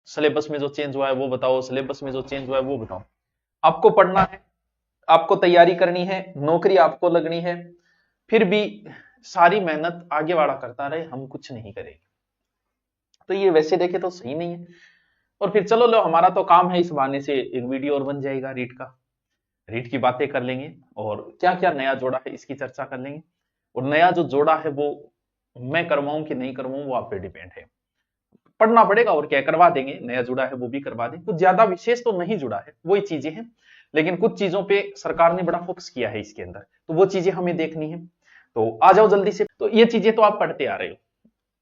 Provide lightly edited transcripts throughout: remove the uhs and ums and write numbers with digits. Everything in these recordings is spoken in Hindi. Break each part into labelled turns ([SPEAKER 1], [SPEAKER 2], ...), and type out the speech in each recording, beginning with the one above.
[SPEAKER 1] सिलेबस में जो चेंज हुआ है वो बताओ, सिलेबस में जो चेंज हुआ है वो बताओ। आपको पढ़ना है, आपको तैयारी करनी है, नौकरी आपको लगनी है, फिर भी सारी मेहनत आगे वाला करता रहे, हम कुछ नहीं करेंगे, तो ये वैसे देखे तो सही नहीं है। और फिर चलो लो, हमारा तो काम है, इस बहाने से एक वीडियो और बन जाएगा रीट का, रीट की बातें कर लेंगे और क्या क्या नया जोड़ा है इसकी चर्चा कर लेंगे। और नया जो जोड़ा है वो मैं करवाऊं कि नहीं करवाऊं वो आप पे डिपेंड है, पढ़ना पड़ेगा और क्या, करवा देंगे, नया जुड़ा है वो भी करवा दें। कुछ ज्यादा विशेष तो नहीं जुड़ा है, वही चीजें हैं, लेकिन कुछ चीजों पे सरकार ने बड़ा फोकस किया है इसके अंदर, तो वो चीजें हमें देखनी है। तो आ जाओ जल्दी से, तो ये चीजें तो आप पढ़ते आ रहे हो,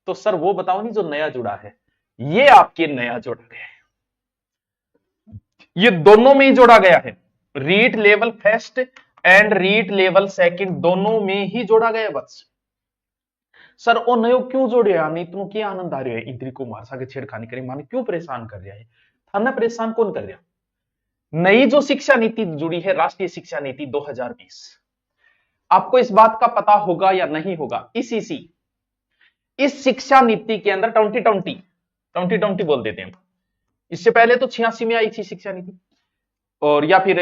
[SPEAKER 1] तो सर वो बताओ नहीं जो नया जुड़ा है, ये आपके नया जोड़ा गया है, ये दोनों में ही जोड़ा गया है, REET level first and REET level second दोनों में ही जोड़ा गया बस। सर ओ नयो क्यों जोड़िया, नहीं तुम क्या आनंद आ रहा है, इंद्री को मार सा के छेड़खानी करी, माने क्यों परेशान कर रहा है, थाना परेशान कौन कर रहा। नई जो शिक्षा नीति जुड़ी है, राष्ट्रीय शिक्षा नीति 2020, आपको इस बात का पता होगा या नहीं होगा, इस शिक्षा नीति के अंदर 2020 बोल देते हैं, इससे पहले तो 86 में आई थी शिक्षा नीति, और या फिर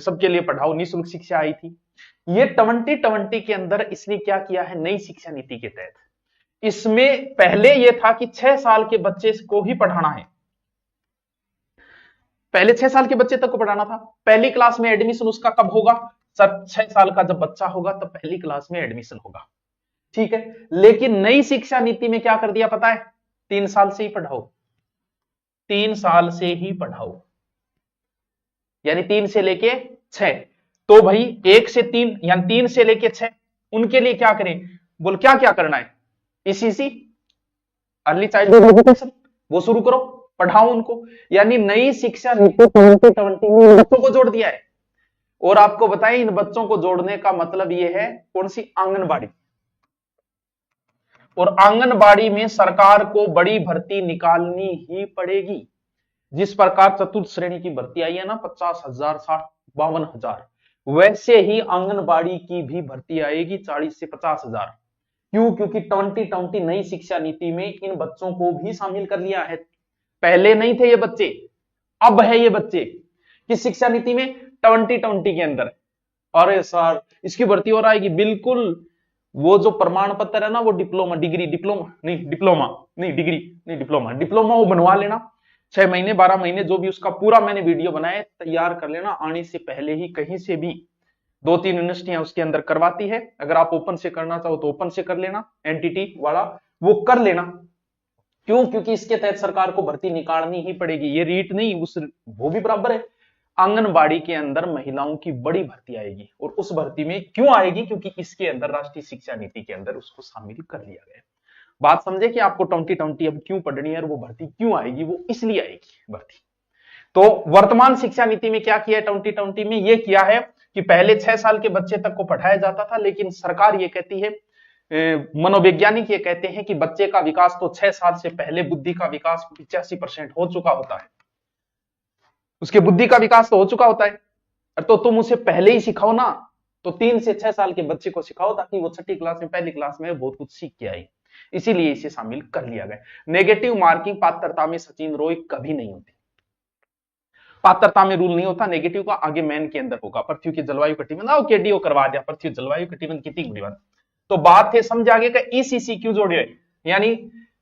[SPEAKER 1] सबके लिए पढ़ाओ निःशुल्क शिक्षा आई थी। ये 2020 के अंदर इसने क्या किया है, नई शिक्षा नीति के तहत, इसमें पहले यह था कि 6 साल के बच्चे को ही पढ़ाना है, पहले 6 साल के बच्चे तक को पढ़ाना था। पहली क्लास में एडमिशन उसका कब होगा, सर 6 साल का जब बच्चा होगा तब पहली क्लास में एडमिशन होगा, ठीक है। लेकिन नई शिक्षा नीति में क्या कर दिया पता है, 3 साल से ही पढ़ाओ, 3 साल से ही पढ़ाओ, यानी 3 से लेके 6। तो भाई 1 से 3 यानी 3 से लेके 6 उनके लिए क्या करें, बोल क्या क्या करना है, ईसीसी अर्ली चाइल्डहुड एजुकेशन वो शुरू करो, पढ़ाओ उनको, यानी नई शिक्षा नीति 2020 में बच्चों को जोड़ दिया है। और आपको बताएं इन बच्चों को जोड़ने का मतलब यह है कौन सी, आंगनबाड़ी, और आंगनबाड़ी में सरकार को बड़ी भर्ती निकालनी ही पड़ेगी, जिस प्रकार चतुर्थ श्रेणी की भर्ती आई है ना 50,000 60 52,000, वैसे ही आंगनबाड़ी की भी भर्ती आएगी 40 से 50,000। क्यों, क्योंकि 2020 नई शिक्षा नीति में इन बच्चों को भी शामिल कर लिया है, पहले नहीं थे ये बच्चे, अब है ये बच्चे किस शिक्षा नीति में, 2020 के अंदर। अरे सर इसकी भर्ती और आएगी, बिल्कुल, वो जो प्रमाण पत्र है ना वो डिप्लोमा डिग्री, डिप्लोमा नहीं डिग्री नहीं डिप्लोमा वो बनवा लेना, 6 महीने 12 महीने जो भी उसका पूरा मैंने वीडियो बनाया तैयार कर लेना, आने से पहले ही कहीं से भी 2-3 यूनिवर्सिटियां उसके अंदर करवाती है, अगर आप ओपन से करना चाहो तो ओपन से कर लेना, एनटीटी वाला वो कर लेना। क्यों, क्योंकि इसके तहत सरकार को भर्ती निकालनी ही पड़ेगी, ये रीट नहीं उस वो भी बराबर है। आंगनबाड़ी के अंदर महिलाओं की बड़ी भर्ती आएगी, और उस भर्ती में क्यों आएगी, क्योंकि इसके अंदर राष्ट्रीय शिक्षा नीति के अंदर उसको शामिल कर लिया गया। बात समझे कि आपको 2020 अब क्यों पढ़नी है और वो भर्ती क्यों आएगी, वो इसलिए आएगी भर्ती। तो वर्तमान शिक्षा नीति में क्या किया है 2020 में, ये किया है कि पहले 6 साल के बच्चे तक को पढ़ाया जाता था, लेकिन सरकार ये कहती है, मनोवैज्ञानिक ये कहते हैं कि बच्चे का विकास तो 6 साल से पहले बुद्धि का विकास 85% हो चुका होता है, उसके बुद्धि का विकास तो हो चुका होता है, तो तुम उसे पहले ही सिखाओ ना, तो 3 से 6 साल के बच्चे को सिखाओ ताकि वो 6ठी क्लास में पहली क्लास में बहुत कुछ सीख के आए, इसीलिए इसे शामिल कर लिया गया। नेगेटिव मार्किंग पात्रता में सचिन रॉय कभी नहीं होती, पात्रता में रूल नहीं होता नेगेटिव का, आगे मेन के अंदर होगा, पृथ्वी की जलवायु कटिबंध आओ केडीओ करवा दिया, पृथ्वी जलवायु कटिबंध कितनी बड़ी बात। तो बात है समझ आगे का, ईसीसी क्यों जोड़ी है, यानी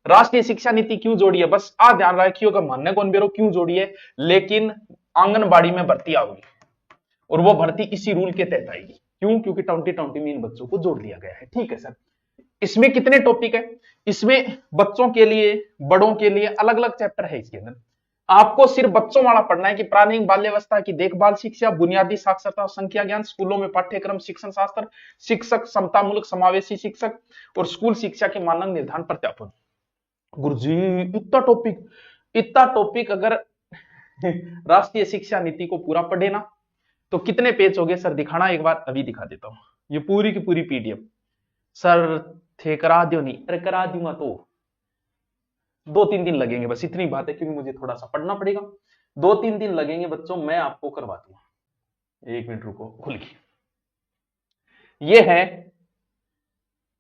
[SPEAKER 1] राष्ट्रीय शिक्षा नीति क्यों जोड़ी है, बस आ ध्यान रखिएगा, मानने कौन बेरो क्यों जोड़ी है, लेकिन आंगनबाड़ी में भर्ती आएगी और वो भर्ती इसी रूल के तहत आएगी। क्यों, क्योंकि 2020 में इन बच्चों को जोड़ लिया गया है, ठीक है सर। इसमें कितने टॉपिक है, इसमें बच्चों के लिए बड़ों के लिए अलग अलग चैप्टर है इसके अंदर, आपको सिर्फ बच्चों वाला पढ़ना है कि प्रारंभिक बाल्यावस्था की देखभाल शिक्षा, बुनियादी साक्षरता और संख्या ज्ञान, स्कूलों में पाठ्यक्रम शिक्षण शास्त्र, शिक्षक समतामूलक समावेशी शिक्षक और स्कूल शिक्षा के मानक निर्धारण प्रत्यापन। गुरुजी इतना टॉपिक अगर राष्ट्रीय शिक्षा नीति को पूरा पढ़े ना तो कितने पेज हो गए सर, दिखाना एक बार, अभी दिखा देता हूं, ये पूरी की पूरी पीडीएफ सर थे करा दियो नहीं, अरे करा दूंगा तो 2-3 दिन लगेंगे, बस इतनी बात है, क्योंकि मुझे थोड़ा सा पढ़ना पड़ेगा, 2-3 दिन लगेंगे बच्चों, मैं आपको करवा दूंगा, 1 मिनट रुको खुल के। ये है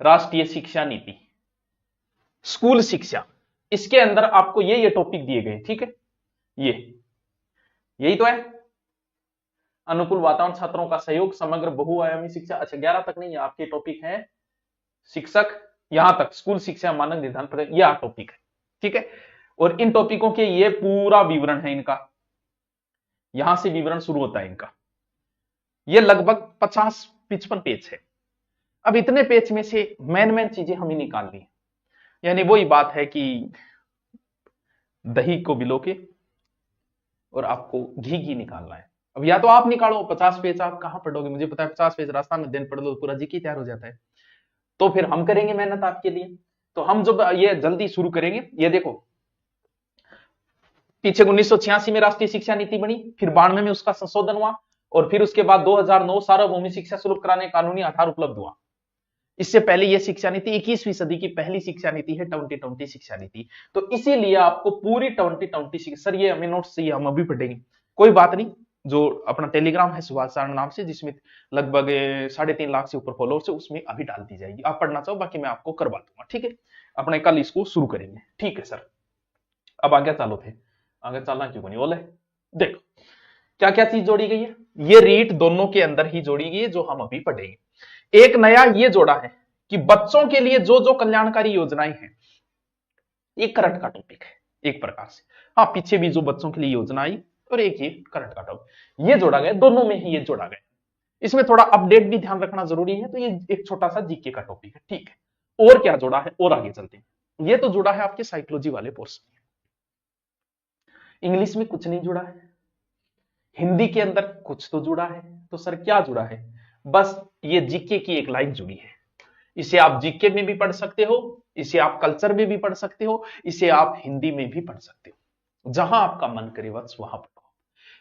[SPEAKER 1] राष्ट्रीय शिक्षा नीति, स्कूल शिक्षा, इसके अंदर आपको ये टॉपिक दिए गए, ठीक है, यही तो है। अनुकूल वातावरण, छात्रों का सहयोग, समग्र बहुआयामी शिक्षा। अच्छा 11 तक नहीं है, आपके टॉपिक है शिक्षक, यहां तक स्कूल शिक्षा मानक निर्धारण प्रक्रिया, यह टॉपिक है, ठीक है। और इन टॉपिकों के ये पूरा विवरण है इनका, यहां से विवरण शुरू होता है इनका। ये लगभग 50-55 पेज है। अब इतने पेज में से मेन चीजें हमें निकालनी है, यानी वही बात है कि दही को बिलो के और आपको घी निकालना है। अब या तो आप निकालो, 50 पेज आप कहां पढ़ोगे, मुझे पता है 50 पेज रास्ता में दिन पढ़ लो पूरा जी तैयार हो जाता है। तो फिर हम करेंगे मेहनत आपके लिए। तो हम जब ये जल्दी शुरू करेंगे, ये देखो पीछे 1986 में राष्ट्रीय शिक्षा नीति बनी, फिर 92 में उसका संशोधन हुआ, और फिर उसके बाद 2009 सार्वभौमिक शिक्षा सुलभ कराने कानूनी आधार उपलब्ध हुआ। इससे पहले यह शिक्षा नीति 21वीं सदी की पहली शिक्षा नीति है, 2020 शिक्षा नीति। तो इसीलिए आपको पूरी 2020 सर ये हमें नोट्स चाहिए, हम अभी पढ़ेंगे, कोई बात नहीं। जो अपना टेलीग्राम है सुभाष सारण नाम से, जिसमें लगभग 3.5 लाख से ऊपर फॉलोअर्स है, उसमें अभी डाल दी जाएगी। आप पढ़ना चाहो बाकी मैं आपको करवा दूंगा, ठीक है। अपने कल इसको शुरू करेंगे, ठीक है सर। अब आगे चालो थे, आगे चलना क्यों नहीं बोले। देखो क्या क्या चीज जोड़ी गई है, ये रीट दोनों के अंदर ही जोड़ी गई है जो हम अभी पढ़ेंगे। एक नया ये जोड़ा है कि बच्चों के लिए जो जो कल्याणकारी योजनाएं हैं, एक करंट का टॉपिक है एक प्रकार से। हाँ पीछे भी जो बच्चों के लिए योजना आई, और एक ये करंट का टॉपिक, ये जोड़ा गया, दोनों में ही ये जोड़ा गया। इसमें थोड़ा अपडेट भी ध्यान रखना जरूरी है, तो ये एक छोटा सा जीके का टॉपिक है, ठीक है। और क्या जोड़ा है, और आगे चलते हैं। ये तो जुड़ा है आपके साइकोलॉजी वाले पोर्शन में, इंग्लिश में कुछ नहीं जुड़ा है, हिंदी के अंदर कुछ तो जुड़ा है। तो सर क्या जुड़ा है, बस ये जीके की एक लाइन जुड़ी है। इसे आप जीके में भी पढ़ सकते हो, इसे आप कल्चर में भी पढ़ सकते हो, इसे आप हिंदी में भी पढ़ सकते हो, जहां आपका मन करे बस वहां पढ़ो।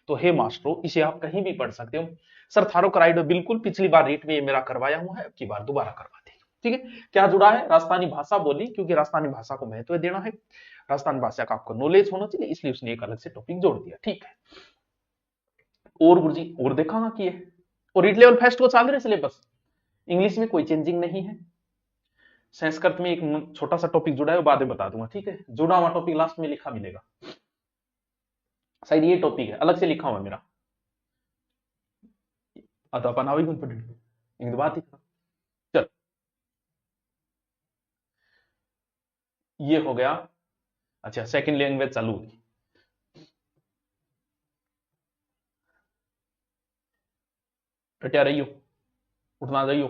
[SPEAKER 1] तो हे मास्टरों, इसे आप कहीं भी पढ़ सकते हो। सर थारो कराइडो बिल्कुल, पिछली बार रीट में ये मेरा करवाया हुआ है, अब की बार दोबारा करवा देंगे, ठीक है। क्या जुड़ा है, राजस्थानी भाषा बोली, क्योंकि राजस्थानी भाषा को महत्व देना है, राजस्थानी भाषा का आपको नॉलेज होना चाहिए, इसलिए उसने एक अलग से टॉपिक जोड़ दिया, ठीक है। और गुरुजी और देखा ना कि और रीट लेवल फर्स्ट को चाल रहे सिलेबस, इंग्लिश में कोई चेंजिंग नहीं है। संस्कृत में एक छोटा सा टॉपिक जुड़ा है, वो बाद में बता दूंगा, ठीक है। जुड़ा हुआ टॉपिक लास्ट में लिखा मिलेगा, शायद ये टॉपिक है, अलग से लिखा हुआ मेरा। तो अपन आवेगी एक बात ही चल, ये हो गया। अच्छा सेकंड लैंग्वेज चालू होगी, टटिया रही हो, उठना जाइयो।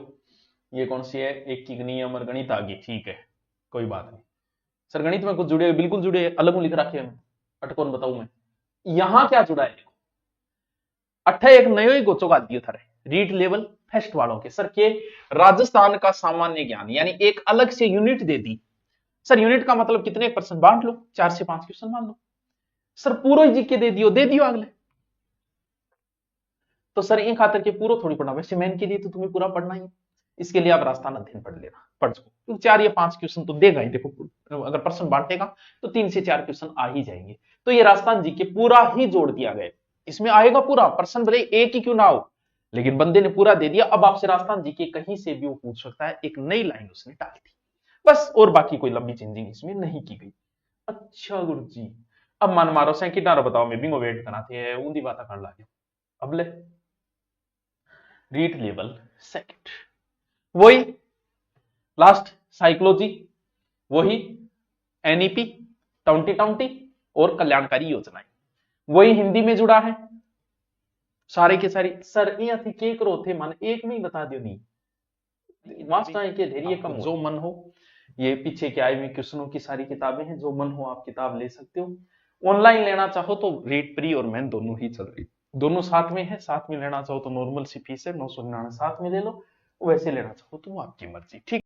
[SPEAKER 1] ये कौन सी है, एक की नियम और गणित आ गई, ठीक है कोई बात नहीं। सर गणित में कुछ जुड़े, बिल्कुल जुड़े, अलग लिख रखे हैं, अटकोन बताऊं मैं। यहां क्या जुड़ा है, अट्ठे एक नयो ही गोचो का दियो थारे रीड लेवल फर्स्ट वालों के सर के राजस्थान का सामान्य ज्ञान, यानी एक अलग से यूनिट दे दी। सर यूनिट का मतलब कितने परसेंट बांट लो, 4 से 5 क्वेश्चन मान लो। सर पूरा जीके दे दियो अगले। तो सर इन खातर के पूरा थोड़ी पढ़ना, वैसे मैन के लिए तो तुम्हें पूरा पढ़ना ही, इसके लिए आप राजस्थान अध्ययन पढ़ लेना, पढ़ सको 4 या 5 क्वेश्चन तो देगा ही। देखो अगर पर्सन बांटेगा तो 3 से 4 क्वेश्चन आ ही जाएंगे। तो ये राजस्थान जीके पूरा ही जोड़ दिया गया, इसमें आएगा पूरा, पर्सन भले एक ही क्यों ना हो, लेकिन बंदे ने पूरा दे दिया। अब आपसे राजस्थान जीके कहीं से भी वो पूछ सकता है, एक नई लाइन उसने डाल दी बस, और बाकी कोई लंबी चेंजिंग इसमें नहीं की गई। अच्छा गुरु जी, अब मन मारो सैकिटार बताओ, मैं बिंगो वेट कराते हैं ऊंधी बात कर ला अब ले रीट लेवल सेकंड, वही लास्ट साइकोलॉजी, वही एनईपी टाउंटी और कल्याणकारी योजनाएं, वही हिंदी में जुड़ा है सारे के सारे। सर ये थी के करो थे मन एक में ही बता दियो, नहीं मास्टर के धैर्य कम, जो मन हो। ये पीछे के आए हुए क्वेश्चनों की सारी किताबें हैं, जो मन हो आप किताब ले सकते हो। ऑनलाइन लेना चाहो तो रीट प्री और मैन दोनों ही चल रही, दोनों साथ में है। साथ में लेना चाहो तो नॉर्मल सी फीस है 999, साथ में ले लो, वैसे लेना चाहो तो आपकी मर्जी, ठीक।